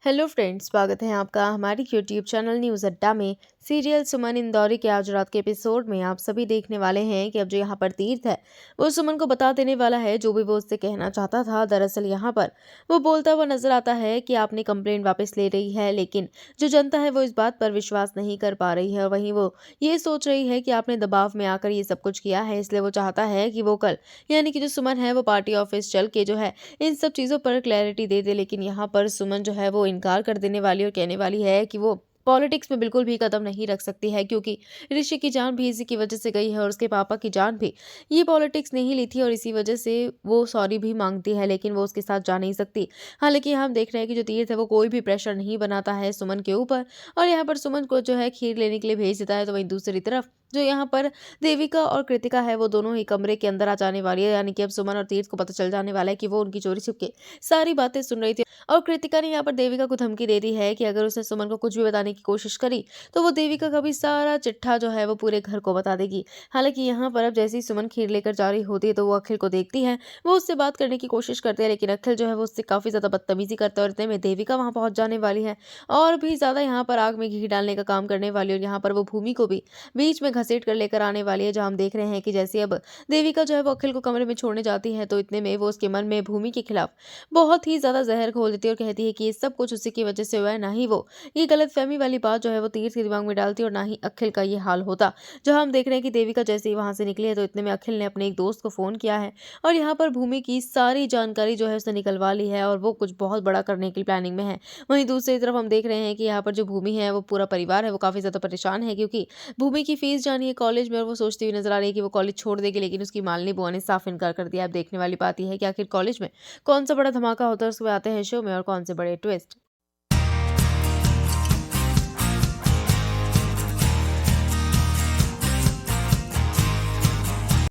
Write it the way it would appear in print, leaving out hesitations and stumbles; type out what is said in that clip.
Hello friends, स्वागत है आपका हमारी यूट्यूब चैनल न्यूज़ अड्डा में। सीरियल सुमन इंदौरी के आज रात के एपिसोड में आप सभी देखने वाले हैं कि अब जो यहाँ पर तीर्थ है वो सुमन को बता देने वाला है जो भी वो उससे कहना चाहता था। दरअसल यहाँ पर वो बोलता हुआ नजर आता है कि आपने कंप्लेंट वापस ले रही है, लेकिन जो जनता है वो इस बात पर विश्वास नहीं कर पा रही है और वहीं वो ये सोच रही है कि आपने दबाव में आकर ये सब कुछ किया है। इसलिए वो चाहता है कि वो कल यानी कि जो सुमन है वो पार्टी ऑफिस चल के जो है इन सब चीज़ों पर क्लैरिटी दे दे। लेकिन यहाँ पर सुमन जो है वो इनकार कर देने वाली और कहने वाली है कि वो पॉलिटिक्स में बिल्कुल भी कदम नहीं रख सकती है, क्योंकि ऋषि की जान भी इसी की वजह से गई है और उसके पापा की जान भी ये पॉलिटिक्स नहीं ली थी और इसी वजह से वो सॉरी भी मांगती है, लेकिन वो उसके साथ जा नहीं सकती। हालांकि हम देख रहे हैं कि जो तीर्थ है वो कोई भी प्रेशर नहीं बनाता है सुमन के ऊपर और यहाँ पर सुमन को जो है खीर लेने के लिए भेज देता है। तो वहीं दूसरी तरफ जो यहाँ पर देविका और कृतिका है वो दोनों ही कमरे के अंदर आ जाने वाली है, यानी कि अब सुमन और तीर्थ को पता चल जाने वाला है कि वो उनकी चोरी छिपके सारी बातें सुन रही थी। और कृतिका ने यहाँ पर देविका को धमकी दे दी है कि अगर उसने सुमन को कुछ भी बताने की कोशिश करी तो वो देविका का भी सारा चिट्ठा जो है वो पूरे घर को बता देगी। हालांकि यहाँ पर अब जैसे ही सुमन खीर लेकर जा रही होती है तो वो अखिल को देखती है, वो उससे बात करने की कोशिश करते हैं, लेकिन अखिल जो है वो उससे काफी ज्यादा बदतमीजी करता है और इतने में देविका वहां पहुंच जाने वाली है और भी ज्यादा यहाँ पर आग में घी डालने का काम करने वाली है। और यहाँ पर वो भूमि को भी बीच में घसीट कर लेकर आने वाली है, जहाँ हम देख रहे हैं कि जैसे अब देविका जो है वो अखिल को कमरे में छोड़ने जाती है तो इतने में वो उसके मन में भूमि के खिलाफ बहुत ही ज़्यादा ज़हर घोल देती है और कहती है कि ये सब कुछ उसी की वजह से हुआ है, ना ही वो ये गलतफ़हमी वाली बात जो है वो तीर्थ के दिमाग में डालती और ना ही अखिल का ये हाल होता। जहाँ हम देख रहे हैं कि देविका जैसे ही वहाँ से निकली है तो इतने में अखिल ने अपने एक दोस्त को फ़ोन किया है और यहाँ पर भूमि की सारी जानकारी जो है उसने निकलवा ली है और वो कुछ बहुत बड़ा करने की प्लानिंग में है। वहीं दूसरी तरफ हम देख रहे हैं कि यहाँ पर जो भूमि है वो पूरा परिवार है वो काफ़ी ज़्यादा परेशान है, क्योंकि भूमि की फीस जानी है कॉलेज में और वो सोचती हुई नजर आ रही है कि वो कॉलेज छोड़ देगी, लेकिन उसकी मालिनी बुआ ने साफ इनकार कर दिया। अब देखने वाली बात यह है कि आखिर कॉलेज में कौन सा बड़ा धमाका होता है, उसके बाद आते हैं शो में और कौन से बड़े ट्विस्ट।